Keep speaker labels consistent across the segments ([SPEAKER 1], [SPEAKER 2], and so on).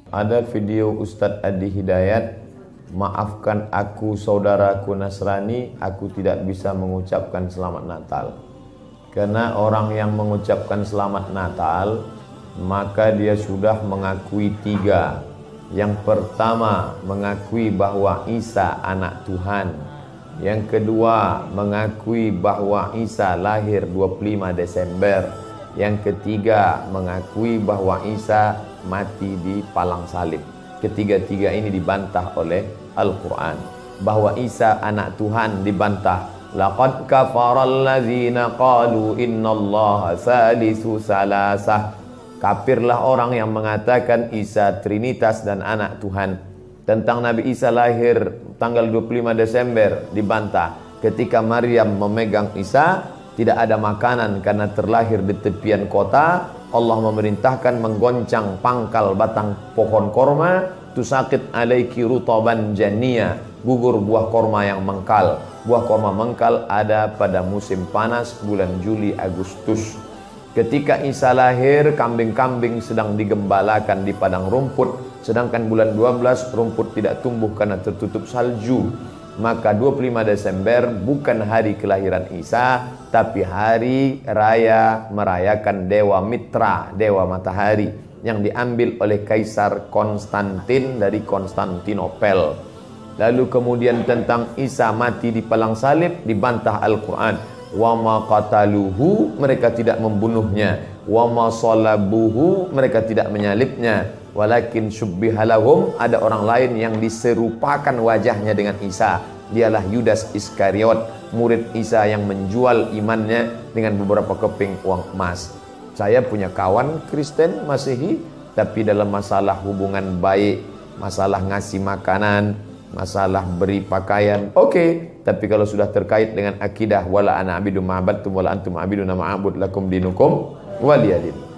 [SPEAKER 1] Ada video Ustadz Adi Hidayat, maafkan aku saudaraku Nasrani, aku tidak bisa mengucapkan selamat Natal. Karena orang yang mengucapkan selamat Natal, maka dia sudah mengakui tiga. Yang pertama, mengakui bahwa Isa anak Tuhan. Yang kedua, mengakui bahwa Isa lahir 25 Desember. Yang ketiga, mengakui bahwa Isa mati di palang salib. Ketiga-tiga ini dibantah oleh Al-Quran. Bahwa Isa anak Tuhan dibantah. Laqad kafaral ladzina qalu innallaha salisu salasah. Kafirlah orang yang mengatakan Isa Trinitas dan anak Tuhan. Tentang Nabi Isa lahir tanggal 25 Desember dibantah. Ketika Maryam memegang Isa, tidak ada makanan karena terlahir di tepian kota. Allah memerintahkan menggoncang pangkal batang pohon korma, tusakit alaiki rutaban jania, gugur buah korma yang mengkal. Buah korma mengkal ada pada musim panas bulan Juli Agustus. Ketika Isa lahir, kambing-kambing sedang digembalakan di padang rumput, sedangkan bulan 12 rumput tidak tumbuh karena tertutup salju. Maka 25 Desember bukan hari kelahiran Isa, tapi hari raya merayakan Dewa Mitra, Dewa Matahari, yang diambil oleh Kaisar Konstantin dari Konstantinopel. Lalu kemudian tentang Isa mati di palang salib dibantah Al-Quran. Wa ma qataluhu, mereka tidak membunuhnya. Wa ma salabuhu, mereka tidak menyalibnya. Walakin syubbihalahum, ada orang lain yang diserupakan wajahnya dengan Isa. Dialah Yudas Iskariot, murid Isa yang menjual imannya dengan beberapa keping uang emas. Saya punya kawan Kristen Masehi, tapi dalam masalah hubungan baik, masalah ngasih makanan, masalah beri pakaian, oke. Tapi kalau sudah terkait dengan akidah, wala ana abidu ma'abadtum wala antum abiduna ma'abud lakum dinukum waliyadin.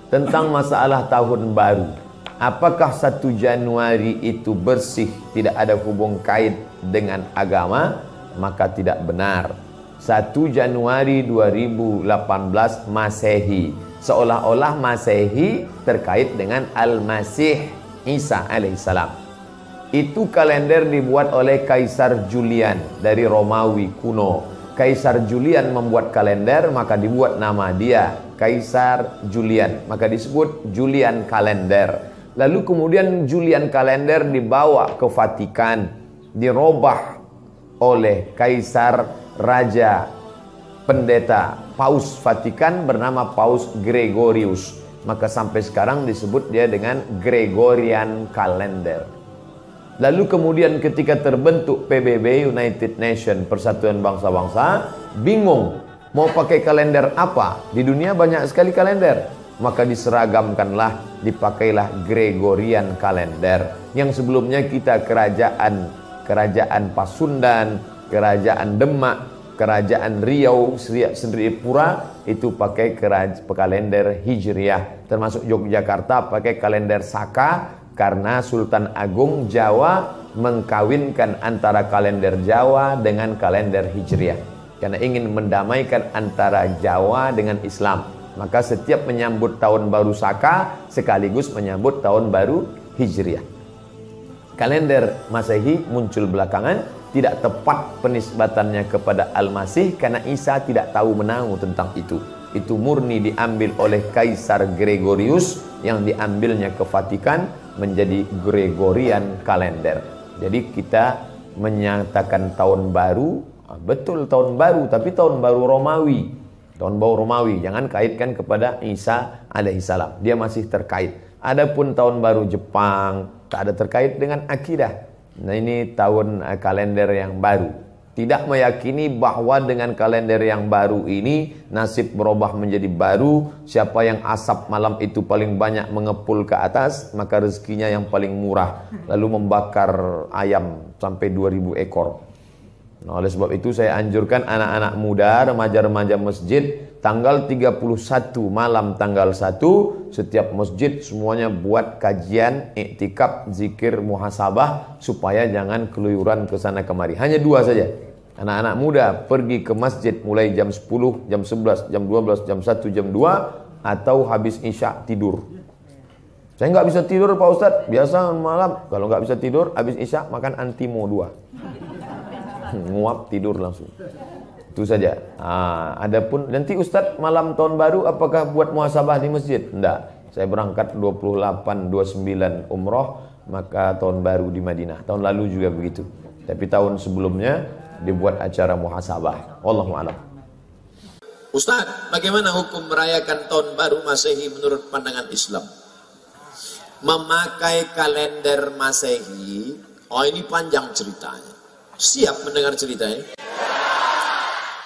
[SPEAKER 1] Tentang masalah tahun baru, apakah 1 Januari itu bersih, tidak ada hubung kait dengan agama? Maka tidak benar. 1 Januari 2018 Masehi, seolah-olah Masehi terkait dengan Al-Masih Isa alaihissalam. Itu kalender dibuat oleh Kaisar Julian dari Romawi kuno. Kaisar Julian membuat kalender, maka dibuat nama dia Kaisar Julian, maka disebut Julian kalender. Lalu kemudian Julian kalender dibawa ke Vatikan, dirobah oleh Kaisar Raja Pendeta Paus Vatikan bernama Paus Gregorius. Maka sampai sekarang disebut dia dengan Gregorian kalender. Lalu kemudian ketika terbentuk PBB, United Nation, Persatuan Bangsa-Bangsa, bingung mau pakai kalender apa? Di dunia banyak sekali kalender. Maka diseragamkanlah, dipakailah Gregorian kalender. Yang sebelumnya kita kerajaan Pasundan, kerajaan Demak, kerajaan Riau, Sendripura itu pakai kalender Hijriah. Termasuk Yogyakarta pakai kalender Saka, karena Sultan Agung Jawa mengkawinkan antara kalender Jawa dengan kalender Hijriah. Karena ingin mendamaikan antara Jawa dengan Islam. Maka setiap menyambut tahun baru Saka sekaligus menyambut tahun baru Hijriah. Kalender Masehi muncul belakangan, tidak tepat penisbatannya kepada Al-Masih karena Isa tidak tahu menahu tentang itu. Itu murni diambil oleh Kaisar Gregorius yang diambilnya ke Vatikan menjadi Gregorian kalender. Jadi kita menyatakan tahun baru, betul tahun baru, tapi tahun baru Romawi. Tahun baru Romawi, jangan kaitkan kepada Isa alaihissalam. Dia masih terkait. Adapun tahun baru Jepang tak ada terkait dengan akidah. Nah, ini tahun kalender yang baru. Tidak meyakini bahwa dengan kalender yang baru ini nasib berubah menjadi baru. Siapa yang asap malam itu paling banyak mengepul ke atas, maka rezekinya yang paling murah. Lalu membakar ayam sampai 2000 ekor. Nah, oleh sebab itu saya anjurkan anak-anak muda, remaja-remaja masjid, tanggal 31 malam tanggal 1 setiap masjid semuanya buat kajian, iktikaf, zikir, muhasabah supaya jangan keluyuran ke sana kemari. Hanya 2 saja. Anak-anak muda pergi ke masjid mulai jam 10, jam 11, jam 12, jam 1, jam 2 atau habis isya tidur. Saya nggak bisa tidur Pak Ustadz. Biasa malam kalau nggak bisa tidur, habis isya makan Antimo 2. Nguap tidur langsung. Itu saja. Adapun nanti Ustadz malam tahun baru apakah buat muhasabah di masjid? Enggak. Saya berangkat 28, 29 umroh, maka tahun baru di Madinah. Tahun lalu juga begitu. Tapi tahun sebelumnya dibuat acara muhasabah. Wallahu a'lam.
[SPEAKER 2] Ustadz, bagaimana hukum merayakan tahun baru Masehi menurut pandangan Islam? Memakai kalender Masehi, ini panjang ceritanya. Siap mendengar ceritanya?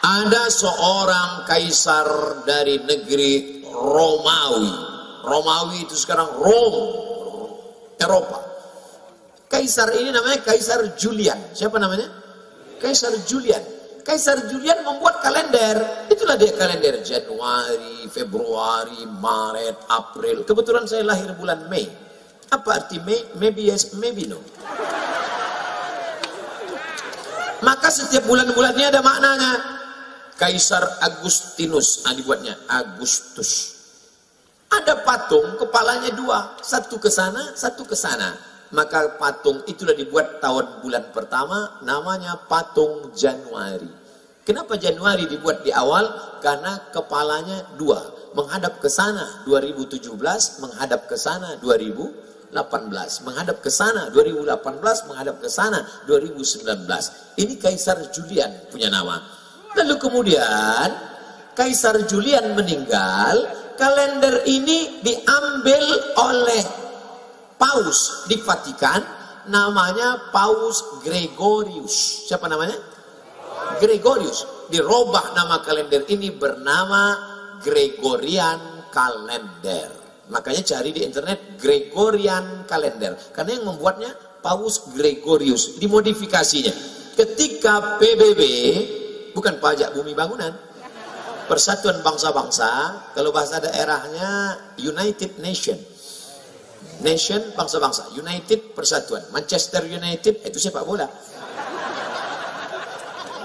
[SPEAKER 2] Ada seorang kaisar dari negeri Romawi. Romawi itu sekarang Rome, Eropa. Kaisar ini namanya Kaisar Julian. Siapa namanya? Kaisar Julian. Kaisar Julian membuat kalender. Itulah dia kalender Januari, Februari, Maret, April. Kebetulan saya lahir bulan Mei. Apa arti Mei? Maybe yes, maybe no. Maka setiap bulan-bulannya ada maknanya. Kaisar Agustinus, dibuatnya Agustus. Ada patung, kepalanya 2, satu ke sana, satu ke sana. Maka patung itulah dibuat tahun bulan pertama, namanya patung Januari. Kenapa Januari dibuat di awal? Karena kepalanya 2, menghadap ke sana 2017, menghadap ke sana 2018, menghadap ke sana 2018, menghadap ke sana 2019. Ini Kaisar Julian punya nama. Lalu kemudian Kaisar Julian meninggal, kalender ini diambil oleh Paus di Vatikan, namanya Paus Gregorius. Siapa namanya? Gregorius. Dirubah nama kalender ini bernama Gregorian Kalender. Makanya cari di internet Gregorian Kalender. Karena yang membuatnya Paus Gregorius. Dimodifikasinya. Ketika PBB, bukan pajak bumi bangunan, Persatuan Bangsa-Bangsa, kalau bahasa daerahnya United Nation. Nation bangsa-bangsa, United persatuan. Manchester United itu sepak bola.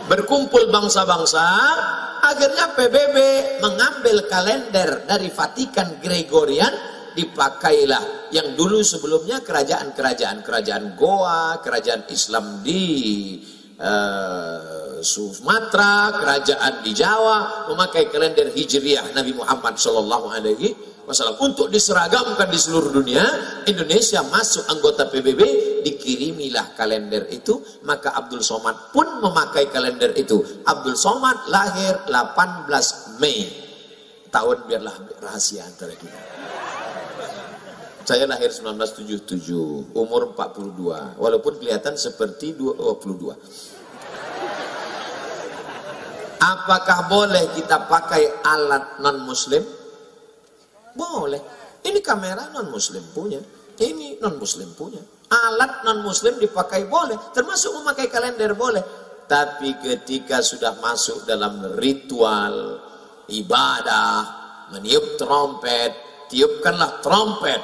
[SPEAKER 2] Berkumpul bangsa-bangsa, akhirnya PBB mengambil kalender dari Vatikan Gregorian, dipakailah yang dulu sebelumnya kerajaan Goa, kerajaan Islam di Sumatera, kerajaan di Jawa memakai kalender Hijriah Nabi Muhammad SAW untuk diseragamkan di seluruh dunia. Indonesia masuk anggota PBB, dikirimilah kalender itu. Maka Abdul Somad pun memakai kalender itu. Abdul Somad lahir 18 Mei. Tahun biarlah rahasia antara kita. Saya lahir 1977, umur 42, walaupun kelihatan seperti 22. Apakah boleh kita pakai alat non-muslim? Boleh. Ini kamera non-muslim punya, ini non-muslim punya. Alat non-muslim dipakai boleh, termasuk memakai kalender boleh. Tapi ketika sudah masuk dalam ritual ibadah, meniup trompet, tiupkanlah trompet.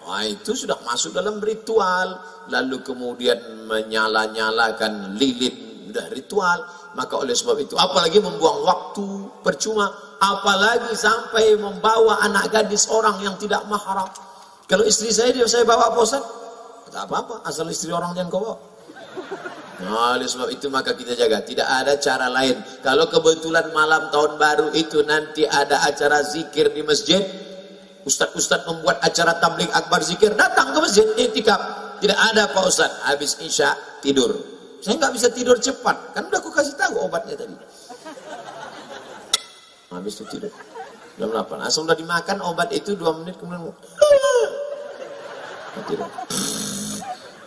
[SPEAKER 2] Wah, itu sudah masuk dalam ritual. Lalu kemudian menyala-nyalakan lilin, sudah ritual. Maka oleh sebab itu, apalagi membuang waktu percuma, apalagi sampai membawa anak gadis orang yang tidak mahram. Kalau istri saya bawa Pak, tak apa-apa, asal istri orang yang kau bawa. Nah, oleh sebab itu maka kita jaga. Tidak ada cara lain. Kalau kebetulan malam tahun baru itu nanti ada acara zikir di masjid, Ustadz membuat acara tabligh akbar zikir, datang ke masjid, iktikaf. Tidak ada Pak Ustadz, habis isya tidur. Saya nggak bisa tidur cepat, kan udah aku kasih tahu obatnya tadi. Habis itu tidur jam 8. Asal udah dimakan obat itu 2 menit kemudian tidur.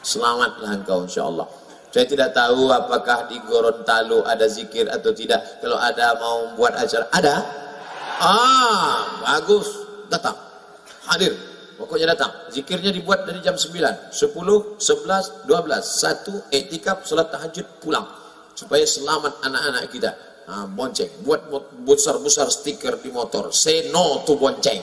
[SPEAKER 2] Selamatlah engkau insyaallah. Saya tidak tahu apakah di Gorontalo ada zikir atau tidak. Kalau ada mau buat acara, ada? Bagus, datang, hadir. Pokoknya datang. Zikirnya dibuat dari jam 9, 10, 11, 12, 1, iktikaf, salat tahajud, pulang. Supaya selamat anak-anak kita. Bonceng. Buat besar-besar stiker di motor. Say no to bonceng.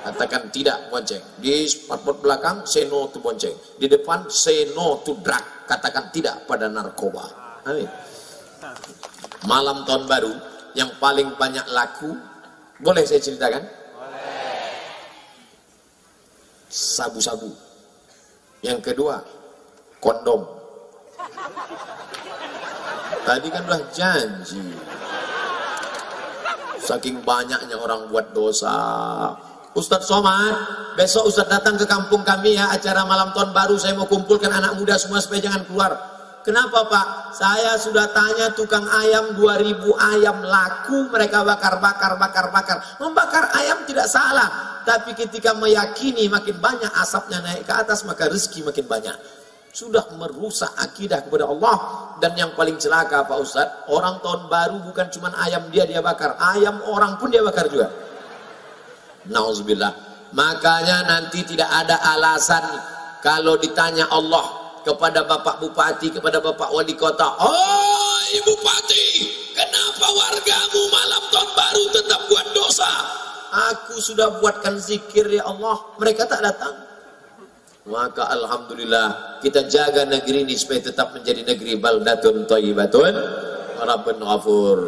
[SPEAKER 2] Katakan tidak bonceng. Di spotboard belakang, say no to bonceng. Di depan, say no to drug. Katakan tidak pada narkoba. Amin. Malam tahun baru yang paling banyak laku, boleh saya ceritakan? sabu-sabu. Yang kedua, kondom. Tadi kan udah janji. Saking banyaknya orang buat dosa. Ustadz Somad, besok Ustadz datang ke kampung kami ya, acara malam tahun baru. Saya mau kumpulkan anak muda semua supaya jangan keluar. Kenapa Pak? Saya sudah tanya tukang ayam, 2000 ayam laku, mereka bakar. Membakar ayam tidak salah, tapi ketika meyakini makin banyak asapnya naik ke atas, maka rezeki makin banyak. Sudah merusak akidah kepada Allah. Dan yang paling celaka Pak Ustadz, orang tahun baru bukan cuma ayam dia bakar, ayam orang pun dia bakar juga. Nauzubillah. Makanya nanti tidak ada alasan kalau ditanya Allah kepada Bapak Bupati, kepada Bapak Wali Kota, "Oh Bupati, kenapa wargamu malam tahun baru tetap buat dosa?" Aku sudah buatkan zikir ya Allah, mereka tak datang. Maka alhamdulillah kita jaga negeri ini supaya tetap menjadi negeri baldatun thayyibatun rabbun ghafur.